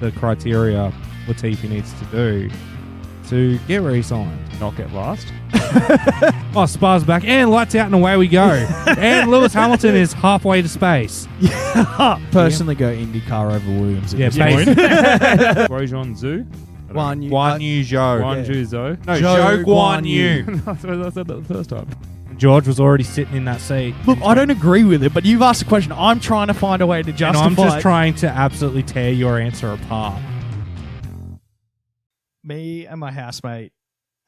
the criteria Latifi needs to do to get re-signed. Not get last. Oh, Spar's back, and lights out, and away we go. And Lewis Hamilton is halfway to space. Personally, go IndyCar over Williams. At Yeah, this basically. Grosjean Zhu. Guan Yu. Guan Yu Zhou. Guan Zhu Zhou. No, Zhou Zhou Guan Yu. I said that the first time. George was already sitting in that seat. Look, I don't agree with it, but you've asked a question. I'm trying to find a way to And justify I'm just it. trying to absolutely tear your answer apart. Me and my housemate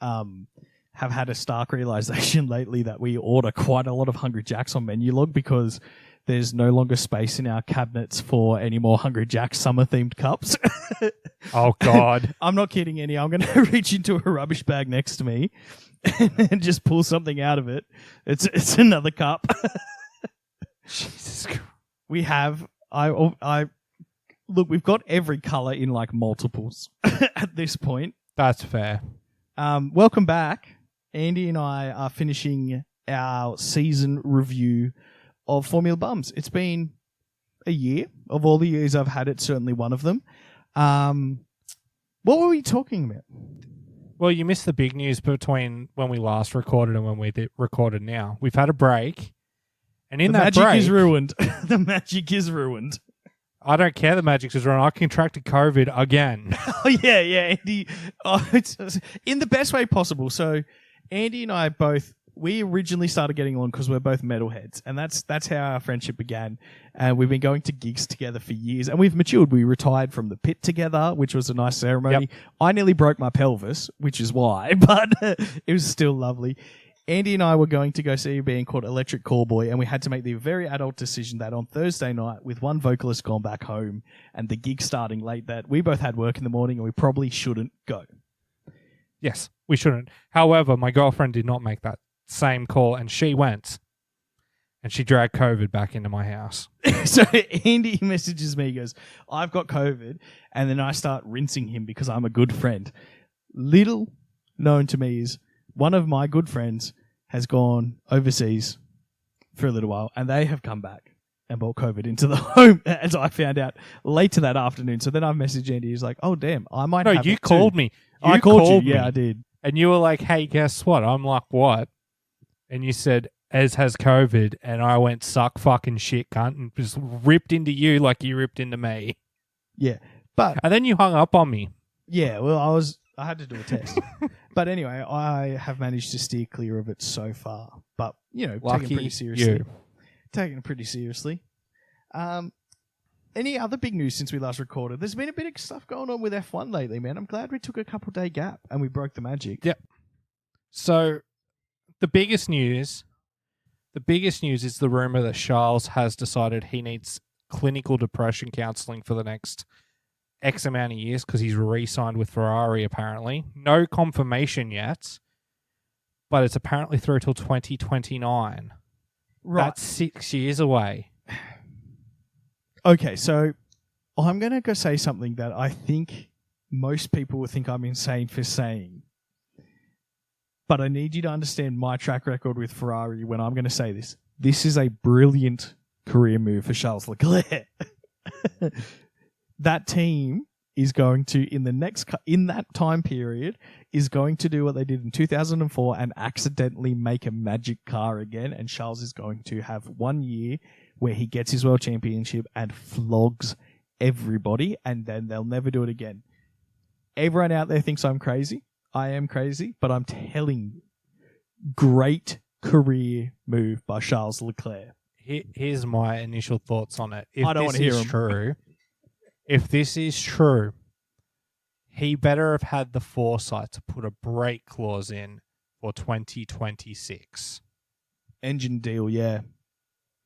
have had a stark realization lately that we order quite a lot of Hungry Jacks on Menu Log because there's no longer space in our cabinets for any more Hungry Jacks summer-themed cups. Oh, God. I'm not kidding, Annie. I'm going to reach into a rubbish bag next to me and just pull something out of it. It's another cup. Jesus Christ. We have... Look, we've got every colour in, like, multiples at this point. That's fair. Welcome back. Andy and I are finishing our season review of Formula Bums. It's been a year. Of all the years I've had it, certainly one of them. What were we talking about? Well, you missed the big news between when we last recorded and when we recorded now. We've had a break. And in that break... The magic is ruined. The magic is ruined. I don't care the magic is ruined. I contracted COVID again. Oh, yeah, Andy. Oh, it's in the best way possible. So, Andy and I we originally started getting along because we're both metalheads, and that's how our friendship began. And we've been going to gigs together for years, and we've matured. We retired from the pit together, which was a nice ceremony. Yep. I nearly broke my pelvis, which is why, but it was still lovely. Andy and I were going to go see a band called Electric Callboy, and we had to make the very adult decision that on Thursday night, with one vocalist gone back home and the gig starting late, that we both had work in the morning and we probably shouldn't go. Yes, we shouldn't. However, my girlfriend did not make that same call, and she went. And she dragged COVID back into my house. So Andy messages me, he goes, I've got COVID, and then I start rinsing him because I'm a good friend. Little known to me is one of my good friends has gone overseas for a little while, and they have come back and brought COVID into the home, as I found out later that afternoon. So then I messaged Andy. He's like, oh, damn, I might have you it called too. me. I called you. me. Yeah, I did. And you were like, hey, guess what? I'm like, what? And you said, Ez has COVID. And I went, suck fucking shit, cunt. And just ripped into you like you ripped into me. Yeah. But And then you hung up on me. yeah, well, I had to do a test. But anyway, I have managed to steer clear of it so far. But, taking Lucky it pretty seriously. you. Taking it pretty seriously. Any other big news since we last recorded? There's been a bit of stuff going on with F1 lately, man. I'm glad we took a couple-day gap and we broke the magic. Yep. So the biggest news is the rumor that Charles has decided he needs clinical depression counseling for the next X amount of years because he's re-signed with Ferrari, apparently. No confirmation yet, but it's apparently through till 2029. Right. That's 6 years away. Okay, so I'm going to go say something that I think most people will think I'm insane for saying. But I need you to understand my track record with Ferrari when I'm going to say this. This is a brilliant career move for Charles Leclerc. That team is going to, in that time period, is going to do what they did in 2004 and accidentally make a magic car again. And Charles is going to have 1 year where he gets his world championship and flogs everybody, and then they'll never do it again. Everyone out there thinks I'm crazy. I am crazy, but I'm telling you, great career move by Charles Leclerc. Here's my initial thoughts on it. I don't want to hear them. If this is true, he better have had the foresight to put a break clause in for 2026. Engine deal, yeah.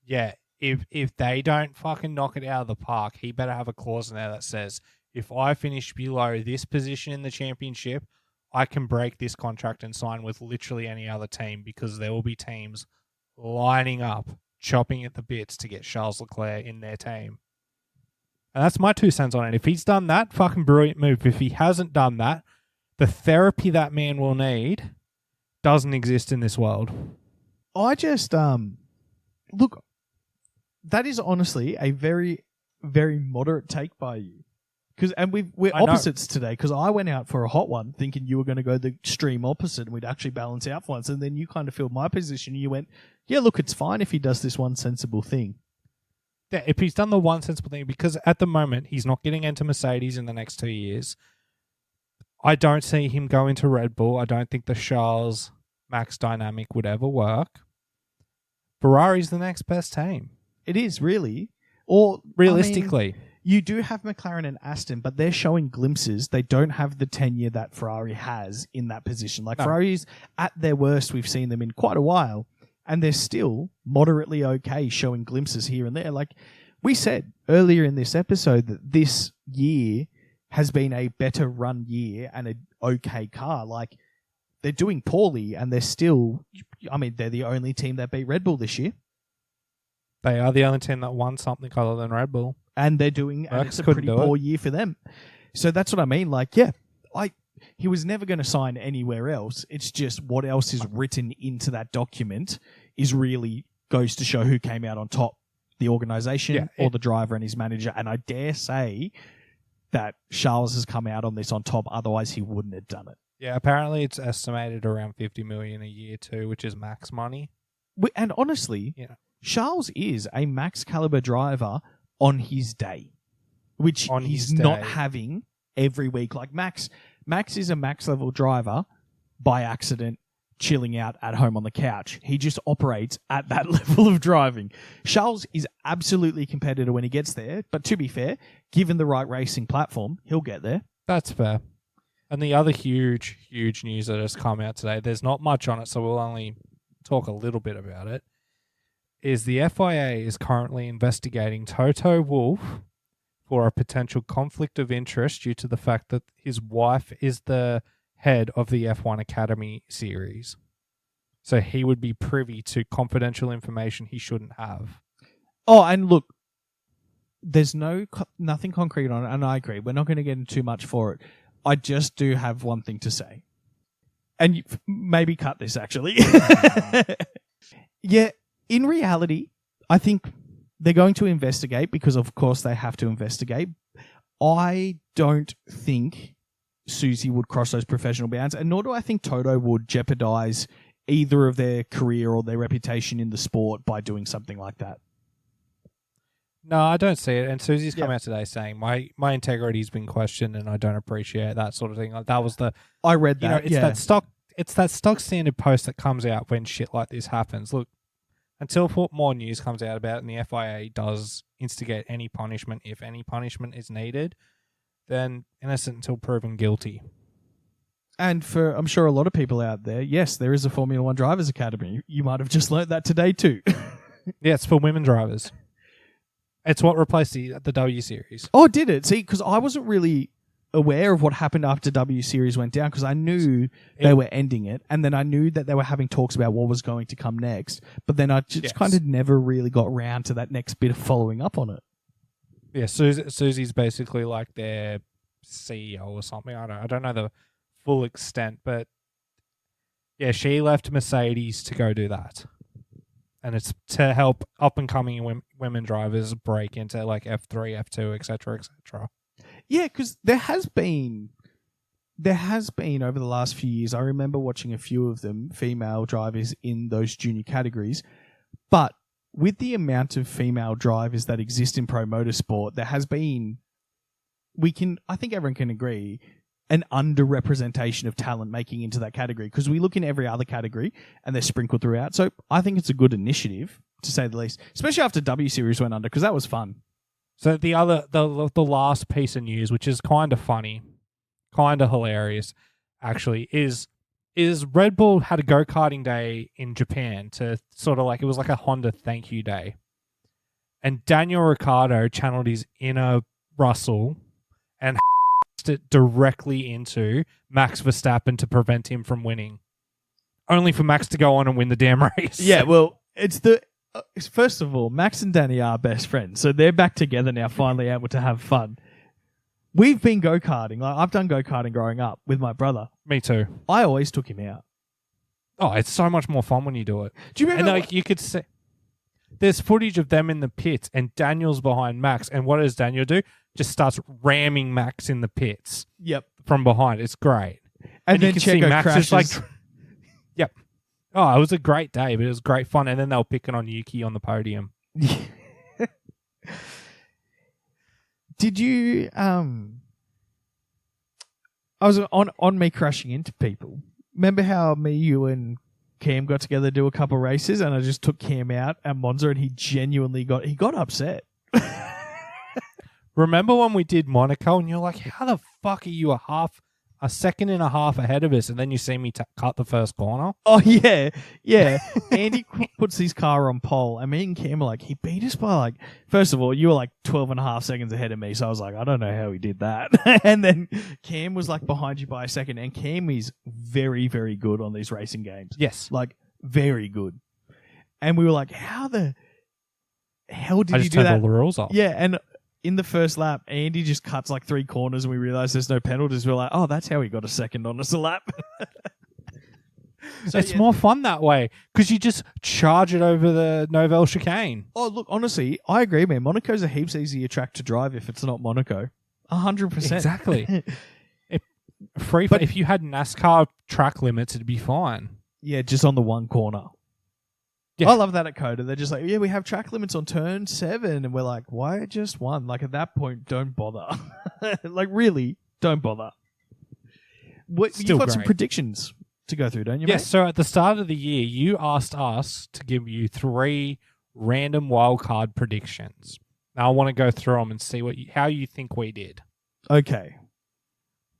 Yeah, if they don't fucking knock it out of the park, he better have a clause in there that says, if I finish below this position in the championship, I can break this contract and sign with literally any other team, because there will be teams lining up, chopping at the bits to get Charles Leclerc in their team. And that's my 2 cents on it. If he's done that, fucking brilliant move. If he hasn't done that, the therapy that man will need doesn't exist in this world. I just, look, that is honestly a very, very moderate take by you. We're I know. opposites today, because I went out for a hot one thinking you were going to go the extreme opposite and we'd actually balance out for once. And then you kind of filled my position. You went, yeah, look, it's fine if he does this one sensible thing. Yeah, if he's done the one sensible thing, because at the moment he's not getting into Mercedes in the next 2 years. I don't see him going to Red Bull. I don't think the Charles Max dynamic would ever work. Ferrari's the next best team. It is, really. Or Realistically. You do have McLaren and Aston, but they're showing glimpses. They don't have the tenure that Ferrari has in that position. Like, Ferrari's at their worst, we've seen them in quite a while, and they're still moderately okay, showing glimpses here and there. Like we said earlier in this episode, that this year has been a better run year and an okay car. Like, they're doing poorly, and they're still... I mean, they're the only team that beat Red Bull this year. They are the only team that won something other than Red Bull. And they're doing, and it's a pretty poor year for them. So that's what I mean. Like, yeah, he was never going to sign anywhere else. It's just what else is written into that document is really goes to show who came out on top, the organisation or the driver and his manager. And I dare say that Charles has come out on this on top. Otherwise, he wouldn't have done it. Yeah, apparently it's estimated around 50 million a year too, which is max money. And honestly, Charles is a max caliber driver on his day, which he's not having every week. Like Max is a max level driver by accident, chilling out at home on the couch. He just operates at that level of driving. Charles is absolutely competitive when he gets there, but to be fair, given the right racing platform, he'll get there. That's fair. And the other huge news that has come out today, there's not much on it, so we'll only talk a little bit about it, is the FIA is currently investigating Toto Wolff for a potential conflict of interest due to the fact that his wife is the head of the F1 Academy series. So he would be privy to confidential information he shouldn't have. Oh, and look, there's nothing concrete on it, and I agree. We're not going to get into too much for it. I just do have one thing to say. And maybe cut this, actually. Yeah, in reality, I think they're going to investigate because, of course, they have to investigate. I don't think Susie would cross those professional bounds, and nor do I think Toto would jeopardize either of their career or their reputation in the sport by doing something like that. No, I don't see it. And Susie's come out today saying my integrity's been questioned, and I don't appreciate that sort of thing. Like, that was the I read that. It's that stock standard post that comes out when shit like this happens. Look, until more news comes out about it and the FIA does instigate any punishment, if any punishment is needed, then innocent until proven guilty. And for, I'm sure, a lot of people out there, yes, there is a Formula One Drivers Academy. You might have just learnt that today too. Yeah, it's for women drivers. It's what replaced the W Series. Oh, did it? See, because I wasn't really aware of what happened after W Series went down, because I knew they were ending it, and then I knew that they were having talks about what was going to come next, but then I just kind of never really got around to that next bit of following up on it. Yeah, Susie's basically like their CEO or something. I don't know the full extent, but yeah, she left Mercedes to go do that. And it's to help up-and-coming women drivers break into like F3, F2, etc., etc. Yeah, because there has been over the last few years, I remember watching a few of them, female drivers in those junior categories. But with the amount of female drivers that exist in pro motorsport, there has been, I think everyone can agree, an underrepresentation of talent making into that category, because we look in every other category and they're sprinkled throughout. So I think it's a good initiative, to say the least, especially after W Series went under, because that was fun. So the last piece of news, which is kind of funny, kind of hilarious, actually, is Red Bull had a go-karting day in Japan to sort of like, it was like a Honda thank you day. And Daniel Ricciardo channeled his inner Russell and it directly into Max Verstappen to prevent him from winning, only for Max to go on and win the damn race. Yeah, well, it's first of all, Max and Danny are best friends, so they're back together now, finally able to have fun. We've been go-karting. Like, I've done go-karting growing up with my brother. Me too. I always took him out. Oh, it's so much more fun when you do it. Do you remember? And like, you could see, there's footage of them in the pits, and Daniel's behind Max. And what does Daniel do? just starts ramming Max in the pits Yep. from behind. It's great. And then you can see Checo Max crashes. is like, yep. Oh, it was a great day, but it was great fun. And then they were picking on Yuki on the podium. Did you I was on me crashing into people. Remember how me, you, and Cam got together to do a couple races, and I just took Cam out at Monza, and he genuinely got upset. Remember when we did Monaco, and you're like, "How the fuck are you a second and a half ahead of us?" And then you see me cut the first corner. Oh yeah. Andy puts his car on pole, and me and Cam are like, he beat us by like. First of all, you were like 12 and a half seconds ahead of me, so I was like, I don't know how he did that. And then Cam was like behind you by a second, and Cam is very, very good on these racing games. Yes, Like very good. And we were like, how the hell did I you just do turned that? all the rules off. Yeah, and in the first lap, Andy just cuts like 3 corners, and we realized there's no penalties. We're like, oh, that's how he got a second on us a lap. So, it's yeah. more fun that way because you just charge it over the Novell chicane. Oh, look, honestly, I agree, man. Monaco's a heaps easier track to drive if it's not Monaco. 100%. Exactly. But- if you had NASCAR track limits, it'd be fine. Yeah, just on the one corner. Yeah. I love that at Coda. They're just like, yeah, we have track limits on turn 7. And we're like, why just one? Like, at that point, don't bother. Like, really, don't bother. Still You've got some great. predictions to go through, don't you, Yes, mate? so at the start of the year, you asked us to give you 3 random wildcard predictions. Now, I want to go through them and see how you think we did. Okay.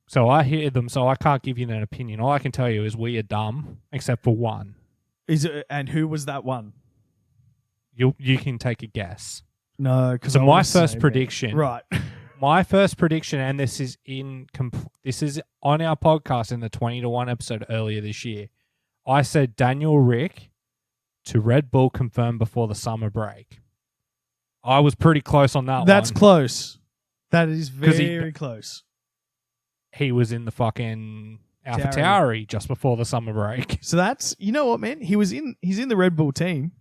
So I hear them, so I can't give you an opinion. All I can tell you is we are dumb, except for one. And who was that one? You can take a guess. No, because So my first prediction, Right. my first prediction, and this is this is on our podcast in the 20-1 episode earlier this year. I said Daniel Rick to Red Bull confirmed before the summer break. I was pretty close on that That's one. close. That is 'Cause very close. He was in the fucking Tauri. AlphaTauri just before the summer break. So that's, you know what, man? He's in the Red Bull team.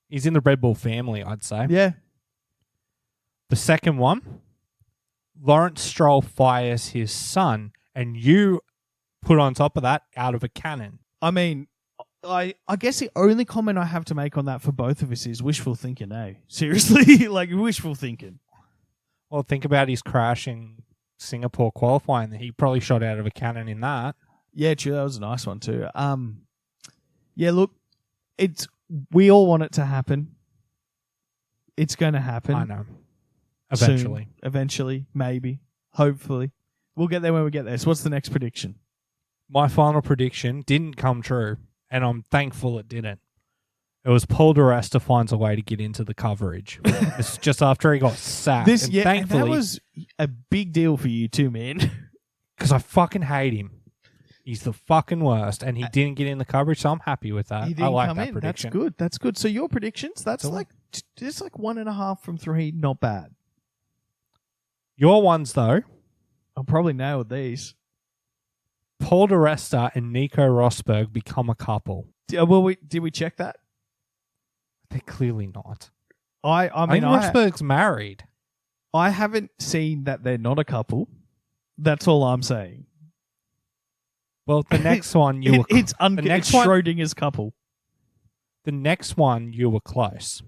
He's in the Red Bull family, I'd say. Yeah. The second one, Lawrence Stroll fires his son, and you put on top of that out of a cannon. I mean, I guess the only comment I have to make on that for both of us is wishful thinking, eh? Seriously? Like, wishful thinking. Well, think about his crash in Singapore qualifying. He probably shot out of a cannon in that. Yeah, true. That was a nice one too. Yeah, look, we all want it to happen. It's going to happen. I know. Eventually. Soon. Eventually, maybe, hopefully. We'll get there when we get there. So what's the next prediction? My final prediction didn't come true, and I'm thankful it didn't. It was Paul di Resta finds a way to get into the coverage. It's just after he got sacked. And Thankfully, that was a big deal for you too, man. because I fucking hate him. He's the fucking worst, and he didn't get in the coverage, so I'm happy with that. He didn't I like come that in. prediction. That's good. That's good. So your predictions, that's all. like 1.5 from 3, not bad. Your ones, though, I'll probably nail these. Paul di Resta and Nico Rosberg become a couple. Did we check that? They're clearly not. I mean, think Rosberg's married. I haven't seen that they're not a couple. That's all I'm saying. Well, the next one you were It's the next one, Schrodinger's couple. the next one you were close.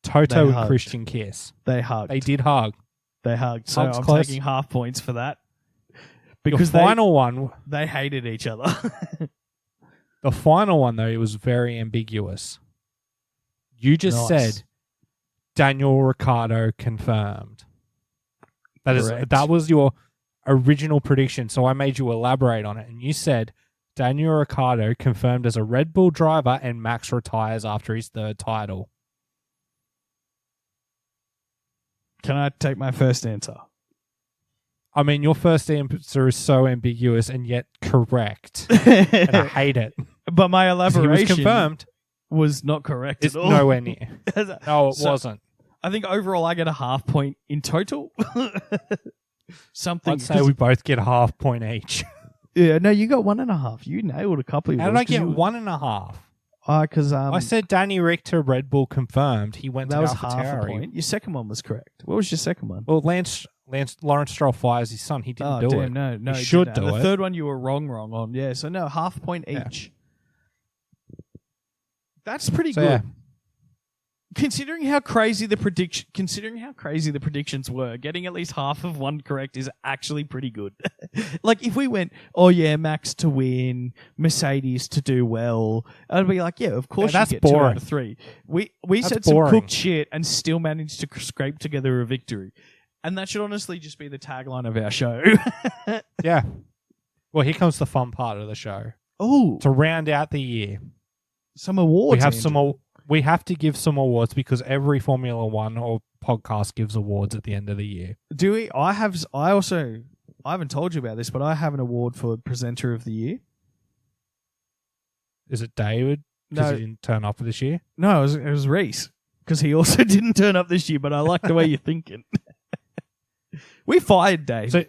Toto They and hugged. Christian Kiss. They hugged. They did hug. They hugged. So Hugs I'm close. taking half points for that. Your Because final one, they hated each other. the final one though, it was very ambiguous. You just Nice. said Daniel Ricciardo confirmed. Correct. That was your original prediction, so I made you elaborate on it, and you said Daniel Ricciardo confirmed as a Red Bull driver, and Max retires after his 3rd title. Can I take my first answer? I mean, your first answer is so ambiguous and yet correct, and I hate it. But my 'Cause he was elaboration confirmed. was not correct It's at all. nowhere near. No, it So- wasn't. I think overall I get a half point in total. Something. I'd say we both get a half point each. Yeah, no, you got 1.5. You nailed a couple of How did yours I 'cause get you- 1.5? Because I said Danny Rick to Red Bull confirmed. He went that to was half a AlphaTauri. point. Your second one was correct. What was your second one? Well, Lawrence Stroll fires his son. He didn't do it. No, he he should didn't. do The it. third one you were wrong on. Yeah, so no, half point each. That's pretty So, good. yeah. Considering how crazy the predictions were, getting at least half of one correct is actually pretty good. Like if we went, oh yeah, Max to win, Mercedes to do well, I'd be like, yeah, of course that's you get 2 boring. out of 3. We That's said boring. some cooked shit and still managed to scrape together a victory. And that should honestly just be the tagline of our show. Yeah. Well, here comes the fun part of the show. Oh, To round out the year, some awards. we have Andrew. we have to give some awards because every Formula One or podcast gives awards at the end of the year. Do we? I haven't told you about this, but I have an award for presenter of the year. Is it David? Because No. he didn't turn up this year. No, it was Reese because he also didn't turn up this year. But I like the way you're thinking. We fired Dave. So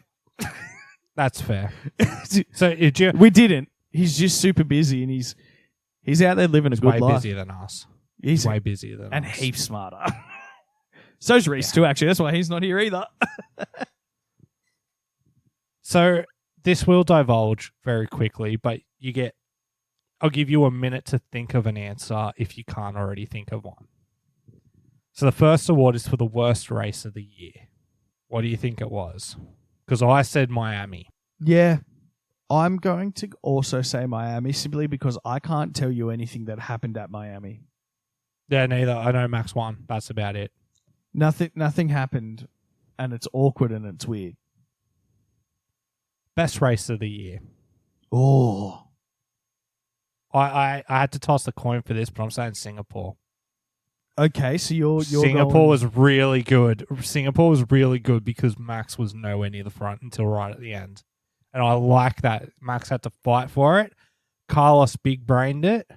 that's fair. So did you? We didn't. He's just super busy, and he's out there living a He's good way life. busier than us. He's Way busier than and us. heaps smarter. So's Reese too. Actually, that's why he's not here either. So this will divulge very quickly, but I'll give you a minute to think of an answer if you can't already think of one. So the first award is for the worst race of the year. What do you think it was? Because I said Miami. Yeah. I'm going to also say Miami simply because I can't tell you anything that happened at Miami. Yeah, neither. I know Max won. That's about it. Nothing happened, and it's awkward and it's weird. Best race of the year. Oh. I had to toss the coin for this, but I'm saying Singapore. Okay, so you're Singapore going... was really good. Singapore was really good because Max was nowhere near the front until right at the end. And I like that. Max had to fight for it. Carlos big-brained it.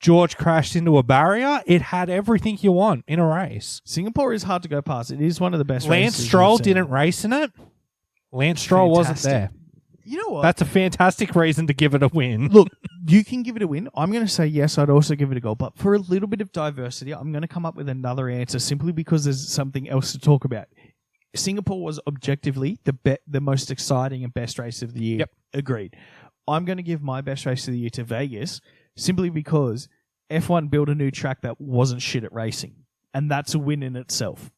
George crashed into a barrier. It had everything you want in a race. Singapore is hard to go past. It is one of the best Lance races Stroll we've seen. didn't race in it. Lance Stroll wasn't Fantastic. there. You know what? That's a fantastic reason to give it a win. Look, you can give it a win. I'm going to say yes, I'd also give it a go. But for a little bit of diversity, I'm going to come up with another answer simply because there's something else to talk about. Singapore was objectively the most exciting and best race of the year. Yep. Agreed. I'm going to give my best race of the year to Vegas simply because F1 built a new track that wasn't shit at racing. And that's a win in itself.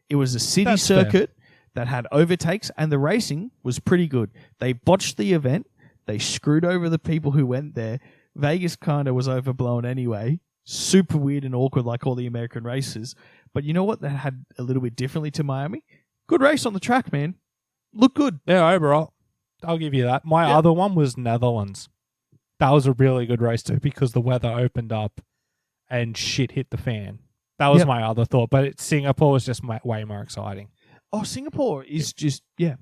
It was a city That's fair. circuit that had overtakes, and the racing was pretty good. They botched the event. They screwed over the people who went there. Vegas kind of was overblown anyway. Super weird and awkward like all the American races. But you know what? That had a little bit differently to Miami. Good race on the track, man. Look good. Yeah, overall, I'll give you that. My other one was Netherlands. That was a really good race too because the weather opened up and shit hit the fan. That was my other thought. But Singapore was just way more exciting. Oh, Singapore is just, yeah.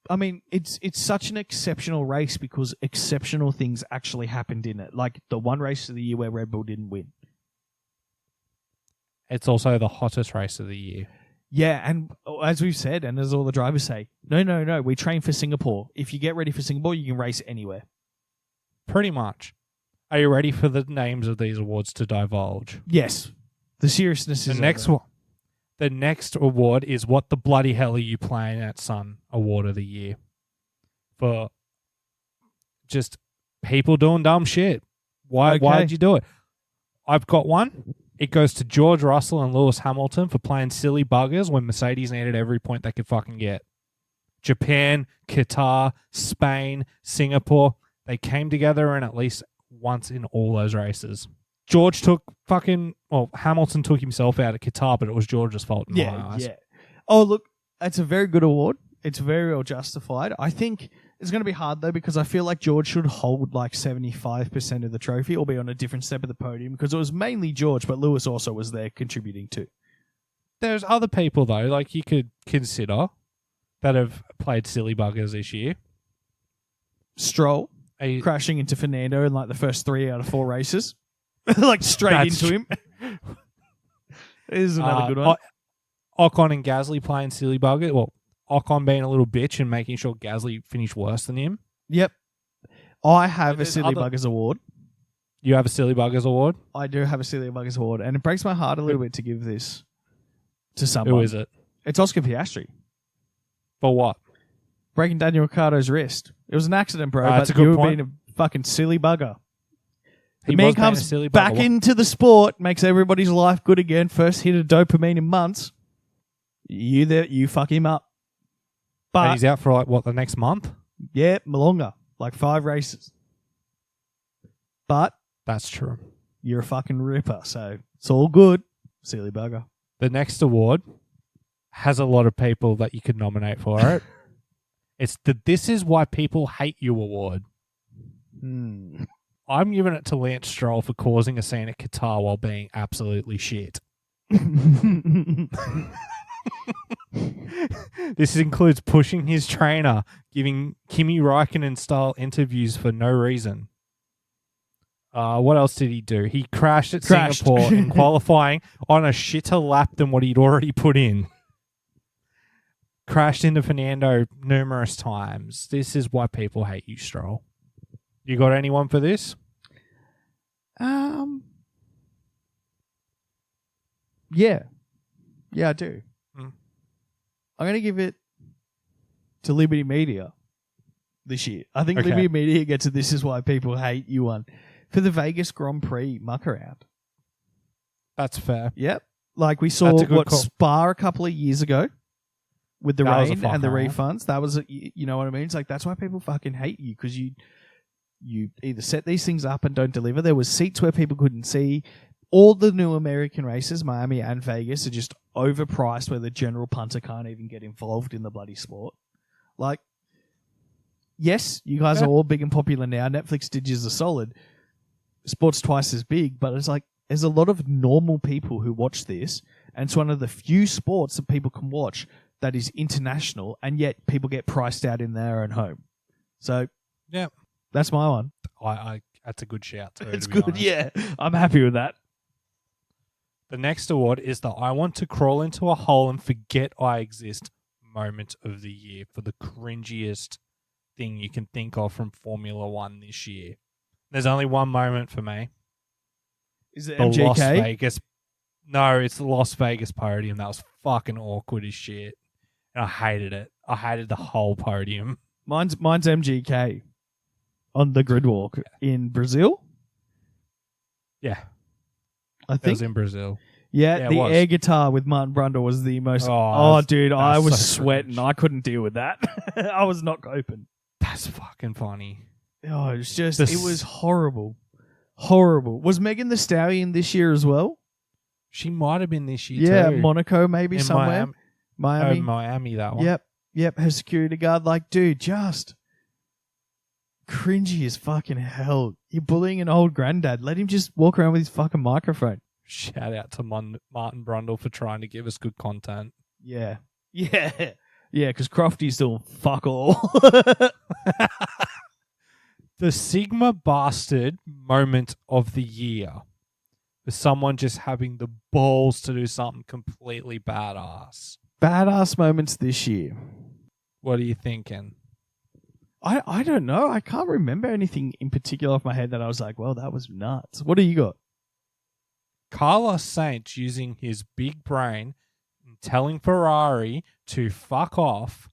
I mean, it's such an exceptional race because exceptional things actually happened in it. Like the one race of the year where Red Bull didn't win. It's also the hottest race of the year. Yeah, and as we've said, and as all the drivers say, no, we train for Singapore. If you get ready for Singapore, you can race anywhere. Pretty much. Are you ready for the names of these awards to divulge? Yes. The seriousness is The next over. one. The next award is What the Bloody Hell Are You Playing At, Son? Award of the year. For just people doing dumb shit. Why'd you do it? I've got one. It goes to George Russell and Lewis Hamilton for playing silly buggers when Mercedes needed every point they could fucking get. Japan, Qatar, Spain, Singapore, they came together in at least once in all those races. Hamilton took himself out at Qatar, but it was George's fault in my eyes. Yeah. Oh, look, that's a very good award. It's very well justified. I think it's going to be hard, though, because I feel like George should hold like 75% of the trophy or be on a different step of the podium because it was mainly George, but Lewis also was there contributing too. There's other people, though, like you could consider that have played silly buggers this year. Stroll crashing into Fernando in like the first 3 out of 4 races. Like straight into him. Here's another good one. Ocon and Gasly playing silly buggers. Well, Ocon being a little bitch and making sure Gasly finished worse than him. Yep. I have a There's Silly Buggers award. You have a Silly Buggers award? I do have a Silly Buggers award, and it breaks my heart a little bit to give this to someone. Who is it? It's Oscar Piastri. For what? Breaking Daniel Ricciardo's wrist. It was an accident, bro, That's but a good you were point. being a fucking silly bugger. The He man was being a comes silly back bugger. into the sport, makes everybody's life good again, first hit of dopamine in months. You fuck him up. And But, he's out for like, what, the next month? yeah, longer. Like 5 races. But That's true. you're a fucking ripper, so it's all good. Silly bugger. The next award has a lot of people that you could nominate for it. It's the This Is Why People Hate You award. I'm giving it to Lance Stroll for causing a scene at Qatar while being absolutely shit. This includes pushing his trainer, giving Kimi Räikkönen-style interviews for no reason. What else did he do? He crashed at Singapore in qualifying on a shitter lap than what he'd already put in. Crashed into Fernando numerous times. This is why people hate you, Stroll. You got anyone for this? Yeah. Yeah, I do. Mm. I'm going to give it to Liberty Media this year. I think Okay. Liberty Media gets a This Is Why People Hate You one for the Vegas Grand Prix muck around. That's fair. Yep. Like we saw That's a good what call. Spa a couple of years ago with the That was a rain and the fucking refunds. That was, you know what I mean? It's like, that's why people fucking hate you, because you either set these things up and don't deliver. There was seats where people couldn't see. All the new American races, Miami and Vegas, are just overpriced where the general punter can't even get involved in the bloody sport. Like, yes, you guys are all big and popular now. Netflix did you a solid. Sport's twice as big, but it's like, there's a lot of normal people who watch this, and it's one of the few sports that people can watch that is international, and yet people get priced out in their own home. So, Yeah. that's my one. I that's a good shout too. It's to be good, honest. yeah. I'm happy with that. The next award is the I want to crawl into a hole and forget I exist moment of the year for the cringiest thing you can think of from Formula One this year. There's only one moment for me. Is it The MGK? Las Vegas. No, it's the Las Vegas podium. That was fucking awkward as shit. And I hated it. I hated the whole podium. Mine's MGK on the grid walk in Brazil, Yeah. I It think. was in Brazil. Yeah, Yeah, it the was. air guitar with Martin Brundle was the most... Oh, dude, I that's was so sweating. cringe. I couldn't deal with that. I was not coping. That's fucking funny. Oh, it was just... This- It was horrible. Horrible. Was Megan the Stallion this year as well? She might have been this year Yeah, too. Monaco maybe In somewhere. Miami. Miami, that one. Yep. Her security guard, like, dude, just cringy as fucking hell. You're bullying an old granddad. Let him just walk around with his fucking microphone. Shout out to Martin Brundle for trying to give us good content. Yeah. Yeah. Yeah, because Crofty's doing fuck all. The Sigma bastard moment of the year was someone just having the balls to do something completely badass. Badass moments this year. What are you thinking? I don't know. I can't remember anything in particular off my head that I was like, well, that was nuts. What do you got? Carlos Sainz using his big brain and telling Ferrari to fuck off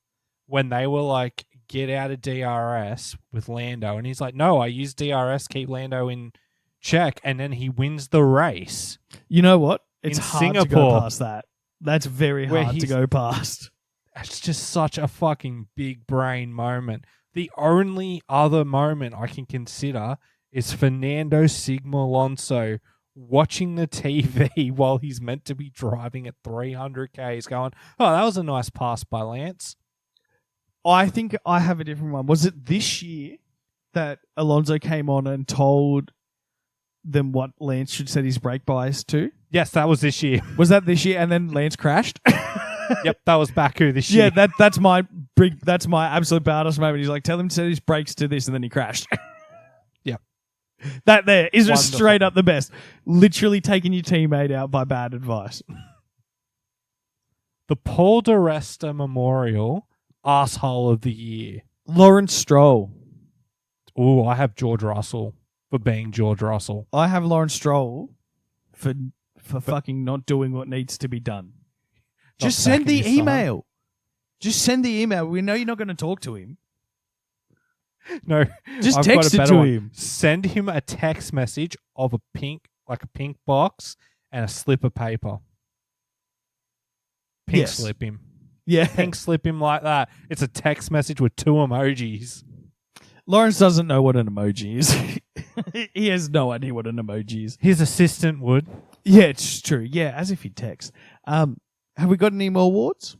when they were like, get out of DRS with Lando. And he's like, no, I use DRS, keep Lando in check. And then he wins the race. You know what? It's In hard to Singapore, go past that. That's very where hard to he's- go past. It's just such a fucking big brain moment. The only other moment I can consider is Fernando Sigma Alonso watching the TV while he's meant to be driving at 300 Ks going, oh, that was a nice pass by Lance. I think I have a different one. Was it this year that Alonso came on and told them what Lance should set his brake bias to? Yes, that was this year. Was that this year? And then Lance crashed? Yep, that was Baku this year. Yeah, that's my absolute badass moment. He's like, tell him to set his brakes to this, and then he crashed. Yep. That there is just Wonderful. straight up the best. Literally taking your teammate out by bad advice. The Paul di Resta Memorial Asshole of the Year. Lawrence Stroll. Oh, I have George Russell for being George Russell. I have Lawrence Stroll for fucking not doing what needs to be done. Just send the email. Just send the email. We know you're not going to talk to him. No, just I've text got a it better to one. him. Send him a text message of a pink box and a slip of paper. Pink slip him. Yeah. Pink slip him like that. It's a text message with 2 emojis. Lawrence doesn't know what an emoji is. He has no idea what an emoji is. His assistant would. Yeah, it's true. Yeah, as if he'd text. Have we got any more awards?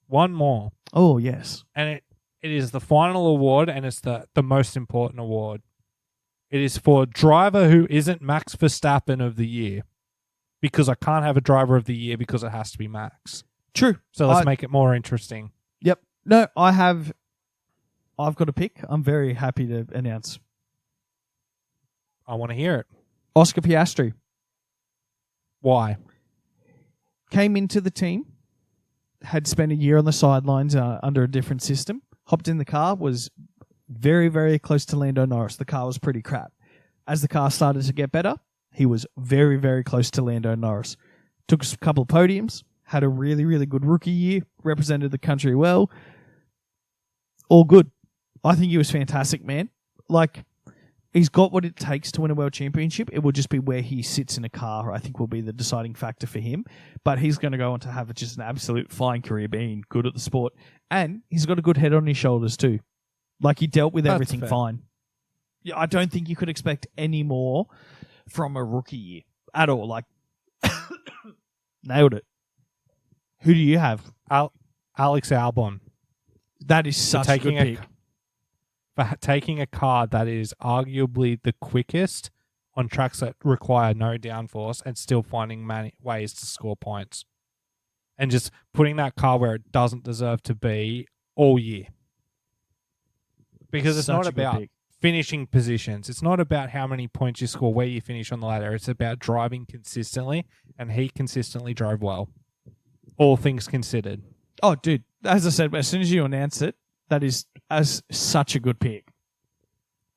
One more. Oh, yes. And it is the final award, and it's the most important award. It is for driver who isn't Max Verstappen of the year. Because I can't have a driver of the year because it has to be Max. True. So let's make it more interesting. Yep. No, I've got a pick. I'm very happy to announce. I want to hear it. Oscar Piastri. Why? Came into the team, had spent a year on the sidelines under a different system, hopped in the car, was very, very close to Lando Norris. The car was pretty crap. As the car started to get better, he was very, very close to Lando Norris. Took a couple of podiums, had a really, really good rookie year, represented the country well. All good. I think he was fantastic, man. Like, he's got what it takes to win a world championship. It will just be where he sits in a car, I think, will be the deciding factor for him. But he's going to go on to have just an absolute fine career being good at the sport. And he's got a good head on his shoulders too. Like, he dealt with everything fine. Yeah, I don't think you could expect any more from a rookie year at all. Like, nailed it. Who do you have? Alex Albon. That is such a good pick. For taking a car that is arguably the quickest on tracks that require no downforce and still finding many ways to score points. And just putting that car where it doesn't deserve to be all year. Because it's not about finishing positions. It's not about how many points you score, where you finish on the ladder. It's about driving consistently, and he consistently drove well. All things considered. Oh, dude. As I said, as soon as you announce it, that is such a good pick.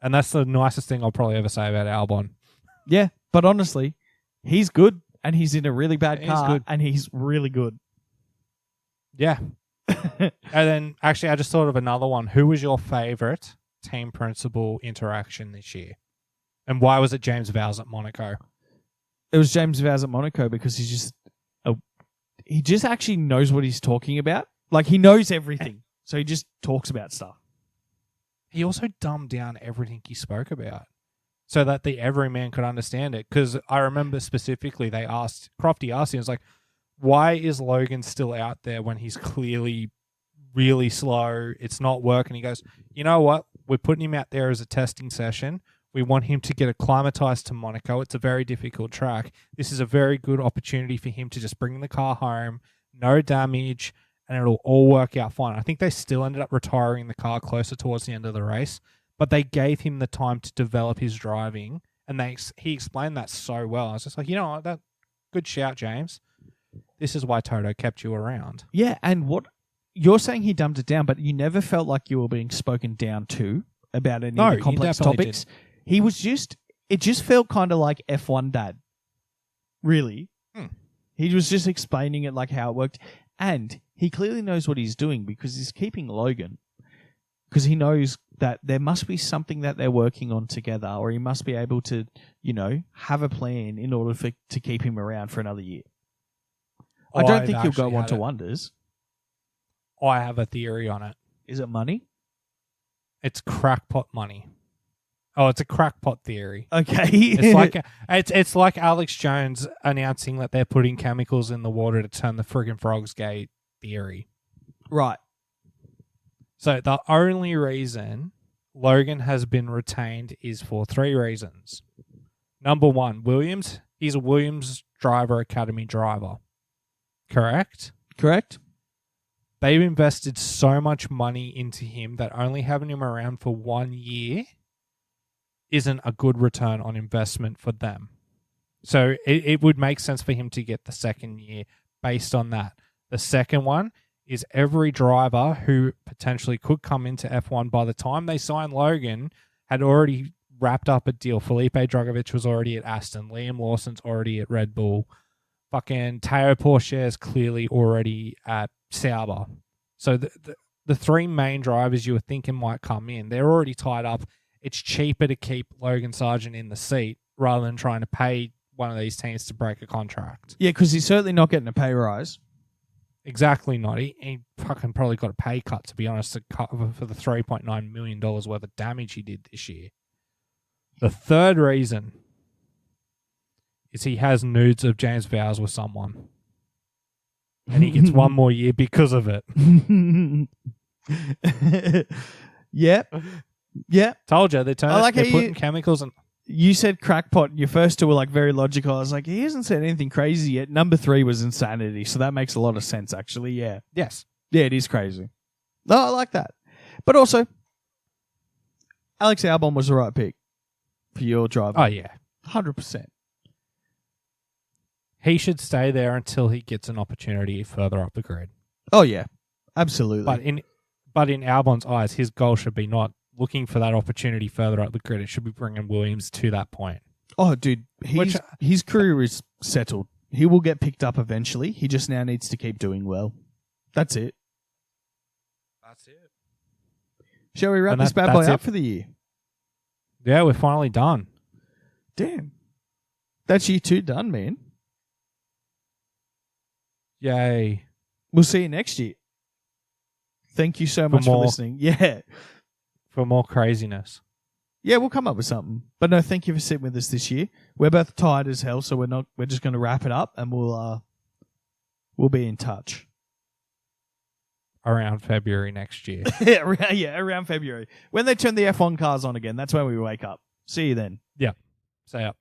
And that's the nicest thing I'll probably ever say about Albon. Yeah, but honestly, he's good, and he's in a really bad car, and he's really good. Yeah. And then, actually, I just thought of another one. Who was your favourite team principal interaction this year? And why was it James Vowles at Monaco? It was James Vowles at Monaco because he just actually knows what he's talking about. Like, he knows everything. So he just talks about stuff. He also dumbed down everything he spoke about so that the everyman could understand it. Because I remember specifically Crofty asked him, it's like, why is Logan still out there when he's clearly really slow? It's not working. He goes, you know what? We're putting him out there as a testing session. We want him to get acclimatized to Monaco. It's a very difficult track. This is a very good opportunity for him to just bring the car home, no damage, and it'll all work out fine. I think they still ended up retiring the car closer towards the end of the race, but they gave him the time to develop his driving, and he explained that so well. I was just like, you know what? Good shout, James. This is why Toto kept you around. Yeah, and what you're saying, he dumbed it down, but you never felt like you were being spoken down to about any of the complex topics. Didn't. He was it just felt kind of like F1 dad. Really. He was just explaining it like how it worked. And he clearly knows what he's doing because he's keeping Logan. Because he knows that there must be something that they're working on together, or he must be able to, have a plan in order to keep him around for another year. I don't think he'll go on to wonders. I have a theory on it. Is it money? It's crackpot money. Oh, it's a crackpot theory. Okay. it's like Alex Jones announcing that they're putting chemicals in the water to turn the friggin' frogs gay theory. Right. So the only reason Logan has been retained is for 3 reasons. Number 1, Williams. He's a Williams Driver Academy driver. Correct? Correct. They've invested so much money into him that only having him around for 1 year isn't a good return on investment for them. So it would make sense for him to get the second year based on that. The second one is every driver who potentially could come into F1 by the time they sign Logan had already wrapped up a deal. Felipe Drugovich was already at Aston. Liam Lawson's already at Red Bull. Fucking Teo Porcher's clearly already at Sauber. So the three main drivers you were thinking might come in, they're already tied up. It's cheaper to keep Logan Sargent in the seat rather than trying to pay one of these teams to break a contract. Yeah, because he's certainly not getting a pay rise. Exactly not. He fucking probably got a pay cut, to be honest, to cover for the $3.9 million worth of damage he did this year. The third reason is he has nudes of James Vowles with someone. And he gets one more year because of it. Yep. Yeah. Told you, they're putting chemicals in. You said crackpot. Your first two were like very logical. I was like, he hasn't said anything crazy yet. Number 3 was insanity. So that makes a lot of sense, actually. Yeah. Yes. Yeah, it is crazy. No, I like that. But also, Alex Albon was the right pick for your driver. Oh, yeah. 100%. He should stay there until he gets an opportunity further up the grid. Oh, yeah. Absolutely. But in Albon's eyes, his goal should be not looking for that opportunity further up the grid. It should be bringing Williams to that point. Oh, dude, his career is settled. He will get picked up eventually. He just now needs to keep doing well. That's it. That's it. Shall we wrap this bad boy up for the year? Yeah, we're finally done. Damn. That's year 2 done, man. Yay. We'll see you next year. Thank you so much for listening. Yeah. For more craziness. Yeah, we'll come up with something. But no, thank you for sitting with us this year. We're both tired as hell, so we're just going to wrap it up and we'll be in touch. Around February next year. Yeah, around February. When they turn the F1 cars on again, that's when we wake up. See you then. Yeah. See ya.